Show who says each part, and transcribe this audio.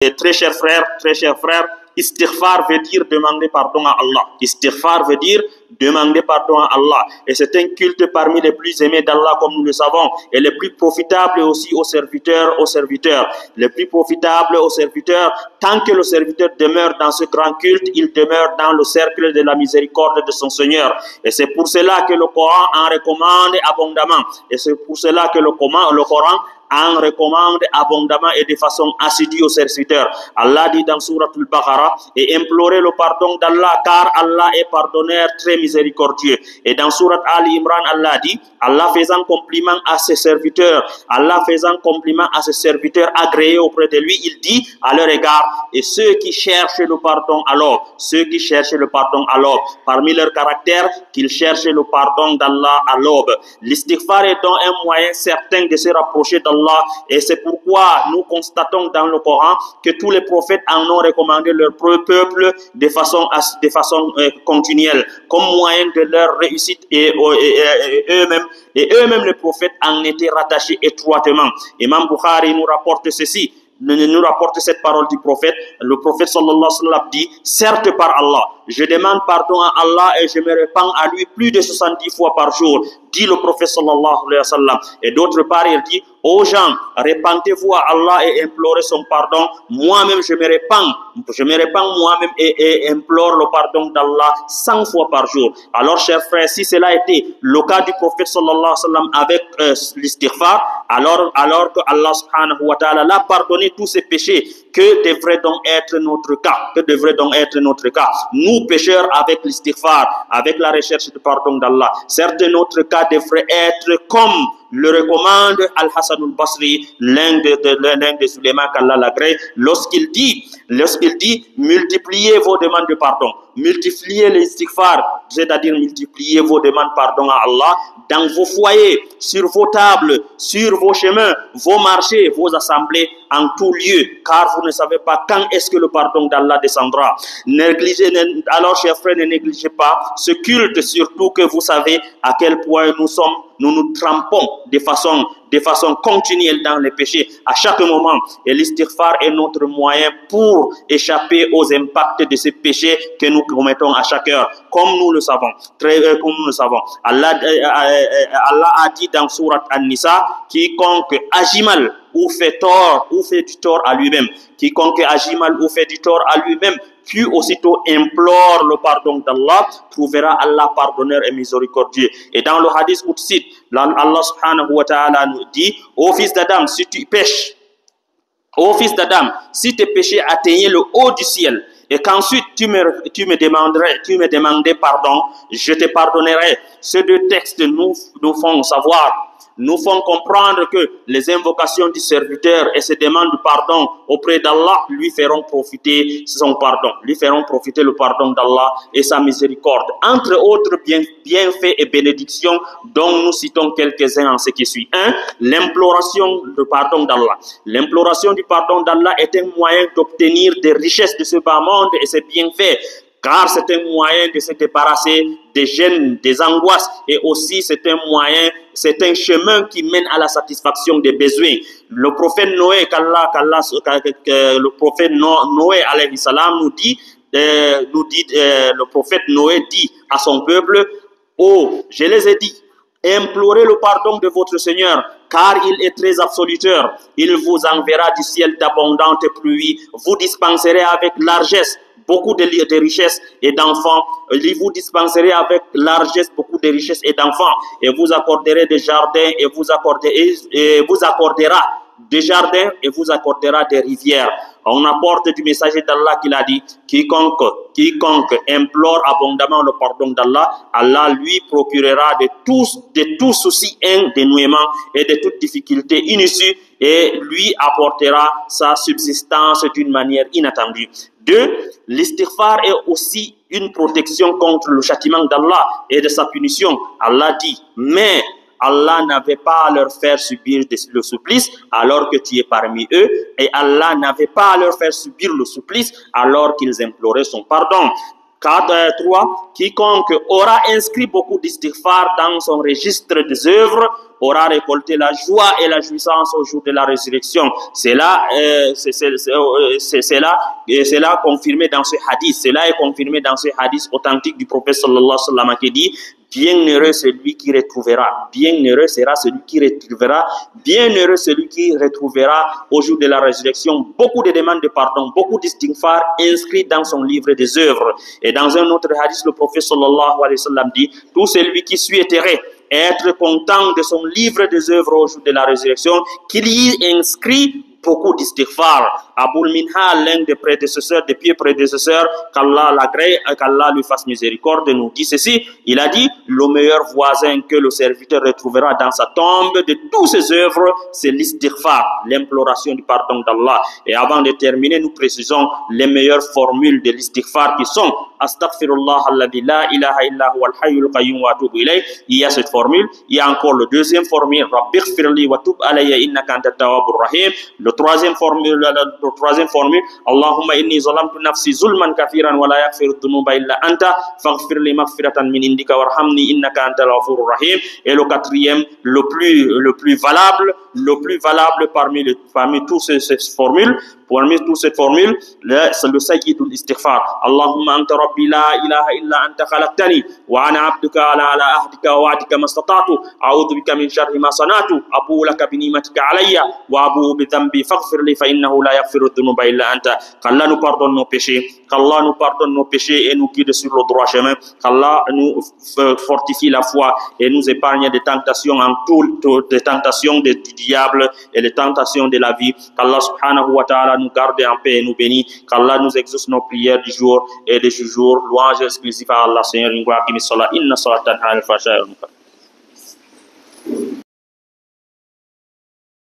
Speaker 1: Et très chers frères, istighfar veut dire demander pardon à Allah. Istighfar veut dire demander pardon à Allah. Et c'est un culte parmi les plus aimés d'Allah, comme nous le savons, et les plus profitables aussi aux serviteurs. Les plus profitables aux serviteurs, tant que le serviteur demeure dans ce grand culte, il demeure dans le cercle de la miséricorde de son Seigneur. Et c'est pour cela que le Coran en recommande abondamment. Et c'est pour cela que le Coran en recommande abondamment et de façon assidue aux serviteurs. Allah dit dans Surat Al-Baqarah, et implorer le pardon d'Allah, car Allah est pardonneur très miséricordieux. Et dans Surat Ali Imran, Allah dit, Allah faisant compliment à ses serviteurs, agréés auprès de lui, il dit à leur égard, et ceux qui cherchent le pardon à l'aube, parmi leurs caractères, qu'ils cherchent le pardon d'Allah à l'aube. L'istighfar est donc un moyen certain de se rapprocher d'Allah, et c'est pourquoi nous constatons dans le Coran que tous les prophètes en ont recommandé leur peuple de façon continuelle, comme moyen de leur réussite, et eux-mêmes les prophètes en étaient rattachés étroitement. Imam Bukhari nous rapporte ceci, nous rapporte cette parole du prophète. Le prophète sallallahu alayhi wa sallam dit, certes par Allah, je demande pardon à Allah et je me répands à lui plus de 70 fois par jour, dit le prophète sallallahu alayhi wa sallam. Et d'autre part, il dit, ô gens, répentez-vous à Allah et implorez son pardon. Moi-même, je me répands moi-même et implore le pardon d'Allah 100 fois par jour. Alors, chers frères, si cela a été le cas du prophète sallallahu alayhi wa sallam avec l'istighfar, alors que Allah subhanahu wa ta'ala l'a pardonné tous ses péchés, que devrait donc être notre cas? Nous, pécheurs, avec l'istighfar, avec la recherche du pardon d'Allah, certes, notre cas devrait être comme le recommande Al-Hassan al-Basri, l'un des Suleiman qu'Allah l'agrée, lorsqu'il dit, multipliez vos demandes de pardon, multipliez l'istighfar, c'est-à-dire multipliez vos demandes de pardon à Allah dans vos foyers, sur vos tables, sur vos chemins, vos marchés, vos assemblées, en tout lieu, car vous ne savez pas quand est-ce que le pardon d'Allah descendra. Alors, chers frères, ne négligez pas ce culte, surtout que vous savez à quel point nous nous trempons de façon continuelle dans les péchés à chaque moment. Et l'istighfar est notre moyen pour échapper aux impacts de ces péchés que nous commettons à chaque heure, comme nous le savons. Allah a dit dans Surat An-Nisa, quiconque agit mal ou fait du tort à lui-même, quiconque agit mal ou fait du tort à lui-même, puis aussitôt implore le pardon d'Allah, trouvera Allah pardonneur et miséricordieux. Et dans le hadith Qudsi, Allah subhanahu wa ta'ala nous dit, ô fils d'Adam, si tu pêches, si tes péchés atteignaient le haut du ciel, et qu'ensuite tu me demandais pardon, je te pardonnerai. Ces deux textes nous font comprendre que les invocations du serviteur et ses demandes de pardon auprès d'Allah lui feront profiter le pardon d'Allah et sa miséricorde. Entre autres bienfaits et bénédictions dont nous citons quelques-uns en ce qui suit. 1. L'imploration du pardon d'Allah. L'imploration du pardon d'Allah est un moyen d'obtenir des richesses de ce bas monde et ses bienfaits, car c'est un moyen de se débarrasser des gênes, des angoisses, et aussi c'est un chemin qui mène à la satisfaction des besoins. Le prophète Noé, Noé alayhi salam le prophète Noé dit à son peuple, oh, je les ai dit, implorez le pardon de votre Seigneur, car il est très absoluteur. Il vous enverra du ciel d'abondantes pluies, vous dispenserez avec largesse beaucoup de richesses et d'enfants. Il vous dispenserez avec largesse beaucoup de richesses et d'enfants, et vous accorderez des jardins et vous accordera des jardins et vous accordera des rivières. On apporte du messager d'Allah qu'il a dit, quiconque implore abondamment le pardon d'Allah, Allah lui procurera de tout souci un dénouement et de toute difficulté inissue, et lui apportera sa subsistance d'une manière inattendue. 2. L'istighfar est aussi une protection contre le châtiment d'Allah et de sa punition. Allah dit, mais Allah n'avait pas à leur faire subir le supplice alors que tu es parmi eux, et Allah n'avait pas à leur faire subir le supplice alors qu'ils imploraient son pardon. 3. Quiconque aura inscrit beaucoup d'istighfar dans son registre des œuvres, aura récolté la joie et la jouissance au jour de la résurrection. C'est là confirmé dans ce hadith. Cela est confirmé dans ce hadith authentique du prophète sallallahu alayhi wa sallam qui dit: bienheureux celui qui retrouvera, bienheureux sera celui qui retrouvera, bienheureux celui qui retrouvera au jour de la résurrection beaucoup de demandes de pardon, beaucoup d'istighfar inscrits dans son livre des œuvres. Et dans un autre hadith, le prophète sallallahu alayhi wa sallam dit: tout celui qui souhaiterait être content de son livre des œuvres au jour de la résurrection, qu'il y inscrit beaucoup d'istighfar. Aboul Minhal, l'un des prédécesseurs, des pieux prédécesseurs, qu'Allah l'agrée, qu'Allah lui fasse miséricorde, nous dit ceci. Il a dit: le meilleur voisin que le serviteur retrouvera dans sa tombe de tous ses œuvres, c'est l'istighfar, l'imploration du pardon d'Allah. Et avant de terminer, nous précisons les meilleures formules de l'istighfar qui sont: astaghfirullah alladhi la ilaha illa huwa al-hayyul qayyum wa atubu ilayh. Il y a cette formule. Il y a encore le deuxième formule: rabbighfirli wa tub alayya innaka antat tawwabur rahim. Le troisième formule, Allahumma inni zalamtu nafsi zulman kathiran wa la yaghfiru dhunuba illa anta faghfir li maghfiratan min indika warhamni innaka antal ghafurur rahim. Et le quatrième, le plus valable parmi toutes ces formules, c'est le sayyidul istighfar. Allahumma anta rabbi la ilaha illa anta khalaqtani wa ana abduka ala ahdika wa wa'dika mastata'tu a'udhu bika min sharri ma sana'tu abu laka bi ni'matika alayya wa abu bi dhanbi faghfir li fa innahu la yaghfiru dhunuba illa anta. Qu'Allah nous pardonne nos péchés, qu'Allah nous pardonne nos péchés et nous guide sur le droit chemin, qu'Allah nous fortifie la foi et nous épargne des tentations des tentations du diable et les tentations de la vie. Qu'Allah subhanahu wa ta'ala nous garde en paix et nous bénit. Qu'Allah nous exauce nos prières du jour et du jour. Louange exclusive à Allah, Seigneur. Inna salatan al-fasha'il.